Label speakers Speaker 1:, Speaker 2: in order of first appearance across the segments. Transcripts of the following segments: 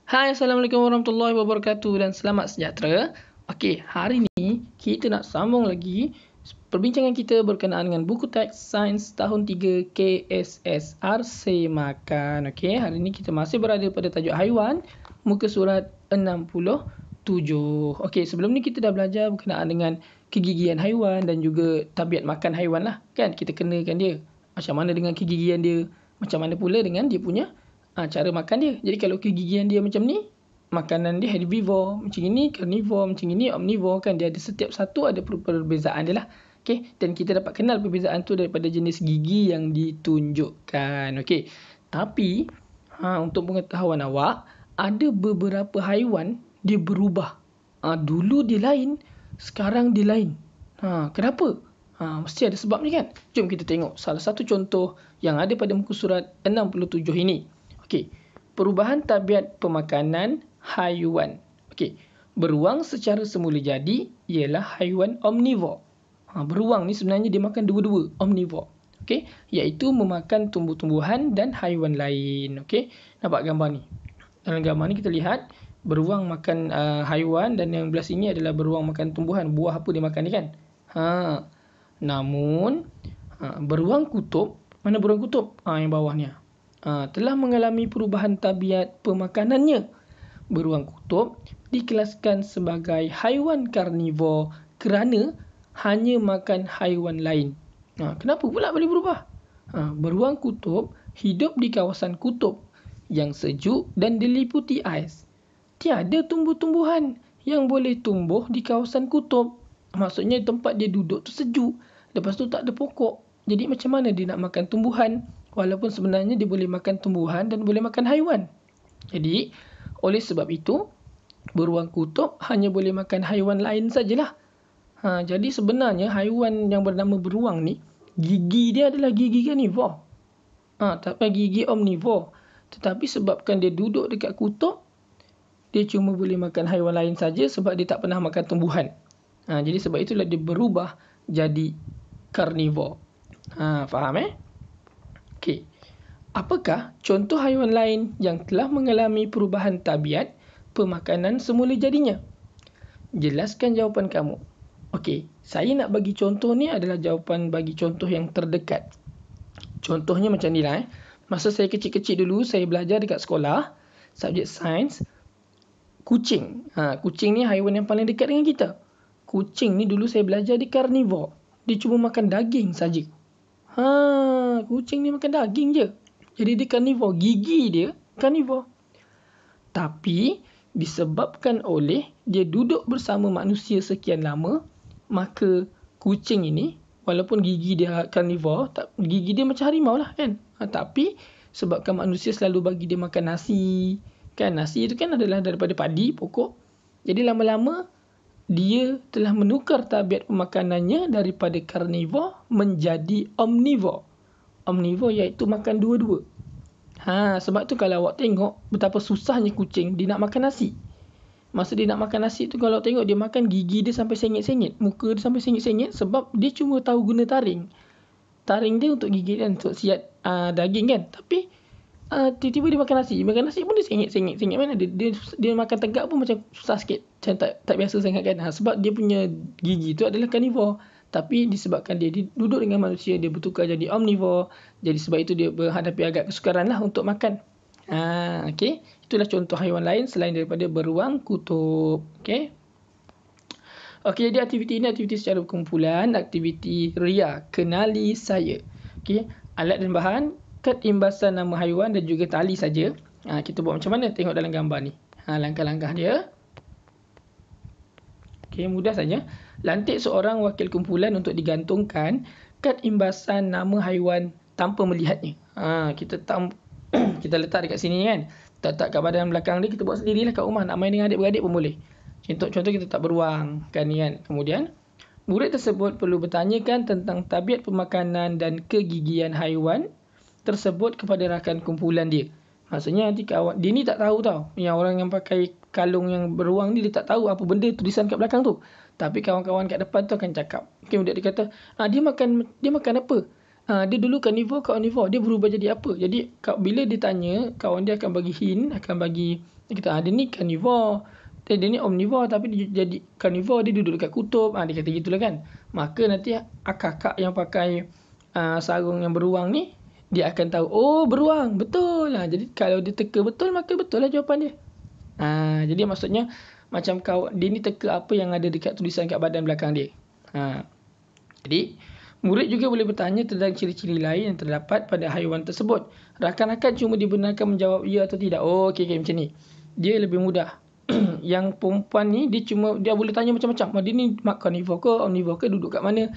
Speaker 1: Hai, Assalamualaikum warahmatullahi wabarakatuh dan selamat sejahtera. Okey, hari ni kita nak sambung lagi perbincangan kita berkenaan dengan buku teks Sains tahun 3 KSSR Semakan. Okey, hari ni kita masih berada pada tajuk haiwan, muka surat 67. Okey, sebelum ni kita dah belajar berkenaan dengan kegigian haiwan dan juga tabiat makan haiwan lah. Kan, kita kenakan dia. Macam mana dengan kegigian dia, macam mana pula dengan dia punya cara makan dia. Jadi kalau kegigian dia macam ni, makanan dia herbivore, macam ini carnivore, macam ini omnivore kan. Dia ada setiap satu ada perbezaan dia lah. Okey, dan kita dapat kenal perbezaan tu daripada jenis gigi yang ditunjukkan. Okey. Tapi untuk pengetahuan awak, ada beberapa haiwan dia berubah. Dulu dia lain, sekarang dia lain. Kenapa? Mesti ada sebab ni kan. Jom kita tengok salah satu contoh yang ada pada muka surat 67 ini. Okey, perubahan tabiat pemakanan haiwan. Okey, beruang secara semula jadi ialah haiwan omnivore. Beruang ni sebenarnya dia makan dua-dua, omnivore. Okey, iaitu memakan tumbuh-tumbuhan dan haiwan lain. Okey, nampak gambar ni. Dalam gambar ni kita lihat beruang makan haiwan dan yang belah sini adalah beruang makan tumbuhan. Buah apa dia makan ni kan? Namun beruang kutub, mana beruang kutub? Yang bawah ni. Telah mengalami perubahan tabiat pemakanannya. Beruang kutub dikelaskan sebagai haiwan karnivor kerana hanya makan haiwan lain. Kenapa pula boleh berubah? Beruang kutub hidup di kawasan kutub yang sejuk dan diliputi ais. Tiada tumbuh-tumbuhan yang boleh tumbuh di kawasan kutub. Maksudnya tempat dia duduk tu sejuk. Lepas tu tak ada pokok. Jadi macam mana dia nak makan tumbuhan? Walaupun sebenarnya dia boleh makan tumbuhan dan boleh makan haiwan. Jadi, oleh sebab itu, beruang kutub hanya boleh makan haiwan lain sajalah. Jadi sebenarnya haiwan yang bernama beruang ni, gigi dia adalah gigi karnivor. Tapi gigi omnivor. Tetapi sebabkan dia duduk dekat kutub, dia cuma boleh makan haiwan lain saja sebab dia tak pernah makan tumbuhan. Jadi sebab itulah dia berubah jadi karnivor. Faham Okey. Apakah contoh haiwan lain yang telah mengalami perubahan tabiat pemakanan semula jadinya? Jelaskan jawapan kamu. Okey, saya nak bagi contoh ni adalah jawapan bagi contoh yang terdekat. Contohnya macam ni lah. Masa saya kecil-kecil dulu, saya belajar dekat sekolah, subjek sains, kucing. Kucing ni haiwan yang paling dekat dengan kita. Kucing ni dulu saya belajar di karnivor. Dia cuma makan daging saja. Kucing ni makan daging je. Jadi dia karnivor. Gigi dia karnivor. Tapi disebabkan oleh dia duduk bersama manusia sekian lama, maka kucing ini walaupun gigi dia karnivor, gigi dia macam harimau lah kan. Tapi sebabkan manusia selalu bagi dia makan nasi. Kan nasi itu kan adalah daripada padi, pokok. Jadi lama-lama dia telah menukar tabiat pemakanannya daripada karnivor menjadi omnivor. Omnivor iaitu makan dua-dua. Sebab tu kalau awak tengok betapa susahnya kucing dia nak makan nasi. Masa dia nak makan nasi tu kalau tengok dia makan gigi dia sampai sengit-sengit. Muka dia sampai sengit-sengit sebab dia cuma tahu guna taring. Taring dia untuk gigit kan, untuk siat daging kan. Tapi tiba-tiba dia makan nasi. Makan nasi pun dia sengit-sengit mana. Dia makan tegak pun macam susah sikit. Macam tak biasa sangat kan. Sebab dia punya gigi tu adalah karnivor. Tapi disebabkan dia duduk dengan manusia, dia bertukar jadi omnivor. Jadi sebab itu dia berhadapi agak kesukaran lah untuk makan. Okey. Itulah contoh haiwan lain selain daripada beruang kutub. Okey. Okey, jadi aktiviti ini aktiviti secara kumpulan. Aktiviti RIA, kenali saya. Okey. Alat dan bahan, kad imbasan nama haiwan dan juga tali saja. Kita buat macam mana? Tengok dalam gambar ni. Langkah-langkah dia. Okey, mudah saja. Lantik seorang wakil kumpulan untuk digantungkan kad imbasan nama haiwan tanpa melihatnya. Kita letak dekat sini kan. Tak kat badan belakang dia, kita buat sendirilah kat rumah. Nak main dengan adik-beradik pun boleh. Contoh kita tak beruang kan ni kan. Kemudian murid tersebut perlu bertanyakan tentang tabiat pemakanan dan kegigian haiwan tersebut kepada rakan kumpulan dia. Maksudnya nanti kawan dia ni tak tahu tau. Yang orang yang pakai kalung yang beruang ni dia tak tahu apa benda tulisan kat belakang tu. Tapi kawan-kawan kat depan tu akan cakap. Kemudian dia kata, dia makan apa? dia dulu carnivore ke omnivore, dia berubah jadi apa. Jadi bila dia tanya, kawan dia akan bagi hint, akan bagi dia ni carnivore, dia ni omnivore, tapi dia jadi carnivore, dia duduk dekat kutub, dia kata gitulah kan. Maka nanti kakak yang pakai sarung yang beruang ni, dia akan tahu, oh beruang, betul lah. Jadi kalau dia teka betul, maka betul lah jawapan dia. Jadi maksudnya macam dia ni teka apa yang ada dekat tulisan kat badan belakang dia. Jadi murid juga boleh bertanya tentang ciri-ciri lain yang terdapat pada haiwan tersebut. Rakan-rakan cuma dibenarkan menjawab ya atau tidak. Okey, macam ni. Dia lebih mudah. Yang perempuan ni dia boleh tanya macam-macam. Dia ni carnivore ke omnivore ke, duduk kat mana.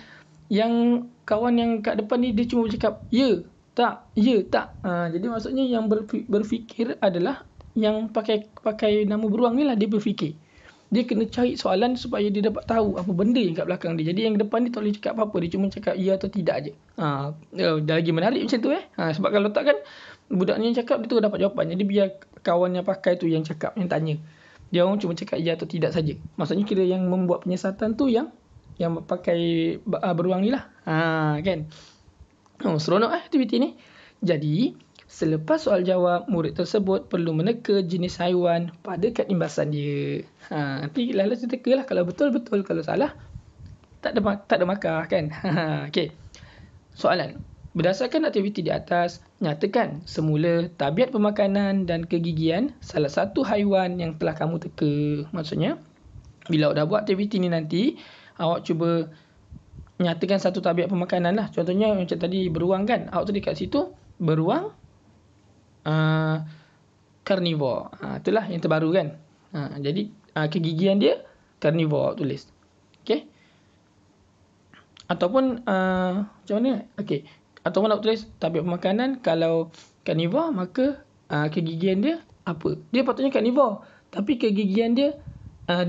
Speaker 1: Yang kawan yang kat depan ni dia cuma bercakap ya, tak, ya, tak. Jadi maksudnya yang berfikir adalah yang pakai nama beruang ni lah, dia berfikir. Dia kena cari soalan supaya dia dapat tahu apa benda yang kat belakang dia. Jadi yang depan ni tak boleh cakap apa-apa. Dia cuma cakap ya atau tidak je. Dah lagi menarik macam tu sebab kalau tak kan, budak ni yang cakap, dia tu dapat jawapan. Jadi biar kawan yang pakai tu yang cakap, yang tanya. Dia orang cuma cakap ya atau tidak saja. Maksudnya kira yang membuat penyiasatan tu yang pakai beruang ni lah. Kan? Seronok aktiviti ni. Jadi, selepas soal jawab, murid tersebut perlu meneka jenis haiwan pada kad imbasan dia. Nanti lalas dia teka lah. Kalau betul-betul, kalau salah, tak ada markah kan. Okey. Soalan. Berdasarkan aktiviti di atas, nyatakan semula tabiat pemakanan dan kegigian salah satu haiwan yang telah kamu teka. Maksudnya, bila awak dah buat aktiviti ni nanti, awak cuba nyatakan satu tabiat pemakanan lah. Contohnya macam tadi beruang kan. Awak tulis kat situ, beruang carnivore. Itulah yang terbaru kan. Jadi kegigian dia carnivore tulis. Okey. Ataupun macam mana? Okey. Ataupun nak tulis tabiat pemakanan, kalau carnivore maka kegigian dia apa? Dia patutnya carnivore, tapi kegigian dia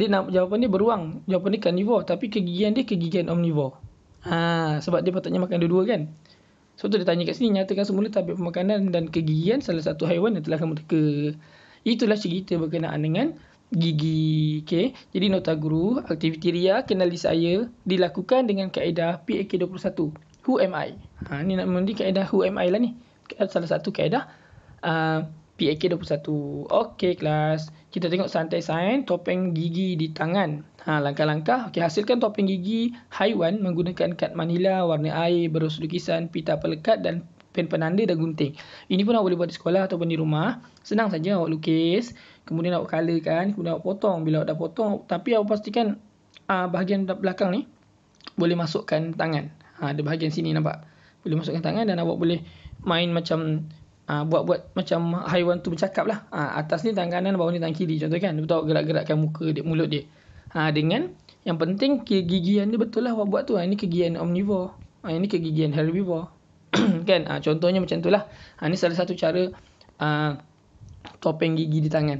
Speaker 1: jawapan dia beruang. Jawapan dia carnivore, tapi kegigian dia kegigian omnivore. Sebab dia patutnya makan dua-dua kan. So tu dia tanya kat sini, nyatakan semula tabiat pemakanan dan kegigian salah satu haiwan yang telah kamu teka. Itulah cerita berkenaan dengan gigi. Okay. Jadi nota guru, aktiviti ria kenali saya dilakukan dengan kaedah PAK 21. Who am I? Ni nak mendi kaedah who am I lah ni. Salah satu kaedah PAK 21. Okey kelas. Kita tengok santai sains topeng gigi di tangan. Langkah-langkah. Okey, hasilkan topeng gigi haiwan menggunakan kad manila, warna air, berus lukisan, pita pelekat dan pen penanda dan gunting. Ini pun awak boleh buat di sekolah ataupun di rumah. Senang saja awak lukis, kemudian awak colourkan, kemudian awak potong. Bila awak dah potong, tapi awak pastikan bahagian belakang ni boleh masukkan tangan. Ada bahagian sini nampak. Boleh masukkan tangan dan awak boleh main macam buat macam haiwan tu bercakap lah. Atas ni tangan kanan, bawah ni tangan kiri. Contoh kan, betul gerak-gerakkan muka dia, mulut dia. Dengan yang penting kegigian dia betul lah awak buat tu. Ini kegigian omnivore. Ini kegigian herbivore. Kan? Contohnya macam tu lah. Ini salah satu cara topeng gigi di tangan.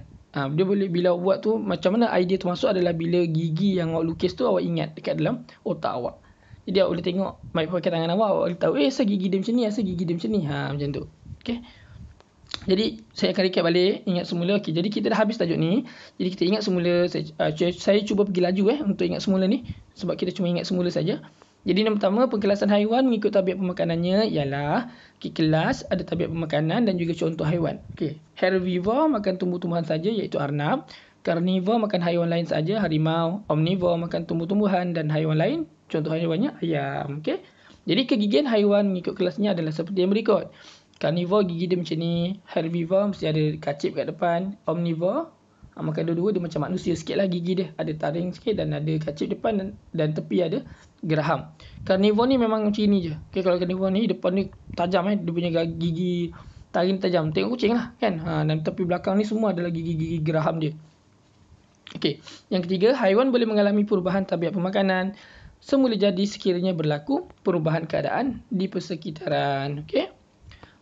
Speaker 1: Dia boleh, bila awak buat tu, macam mana idea tu masuk adalah bila gigi yang awak lukis tu awak ingat dekat dalam otak awak. Jadi awak boleh tengok pakai tangan awak boleh tahu asal gigi dia macam ni, asal gigi dia macam ni. Macam tu. Okay. Jadi saya akan recap balik, ingat semula. Okay, jadi kita dah habis tajuk ni. Jadi kita ingat semula. Saya cuba pergi laju untuk ingat semula ni, sebab kita cuma ingat semula saja. Jadi yang pertama, pengkelasan haiwan mengikut tabiat pemakanannya ialah kelas ada tabiat pemakanan dan juga contoh haiwan. Okay. Herbivore makan tumbuh-tumbuhan saja, iaitu arnab. Carnivore makan haiwan lain saja, harimau. Omnivore makan tumbuh-tumbuhan dan haiwan lain. Contoh haiwannya ayam. Okay. Jadi kegigian haiwan mengikut kelasnya adalah seperti yang berikut. Carnivore gigi dia macam ni. Herbivore mesti ada kacip kat depan. Omnivore makan dua-dua, dia macam manusia sikit lah gigi dia. Ada taring sikit dan ada kacip depan dan tepi ada geraham. Carnivore ni memang macam ni je. Okay, kalau carnivore ni depan ni tajam dia punya gigi taring tajam. Tengok kucing lah kan. Dan tepi belakang ni semua adalah gigi-gigi geraham dia. Okey, yang ketiga, haiwan boleh mengalami perubahan tabiat pemakanan semula jadi sekiranya berlaku perubahan keadaan di persekitaran.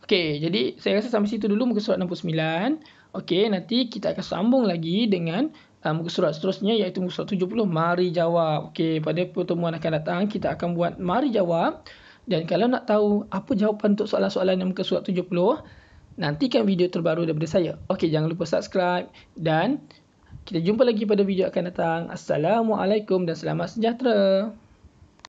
Speaker 1: Okey, jadi saya rasa sampai situ dulu muka surat 69. Okey, nanti kita akan sambung lagi dengan muka surat seterusnya, iaitu muka surat 70. Mari jawab. Okey, pada pertemuan akan datang kita akan buat mari jawab. Dan kalau nak tahu apa jawapan untuk soalan-soalan yang muka surat 70, nantikan video terbaru daripada saya. Okey, jangan lupa subscribe dan kita jumpa lagi pada video akan datang. Assalamualaikum dan selamat sejahtera.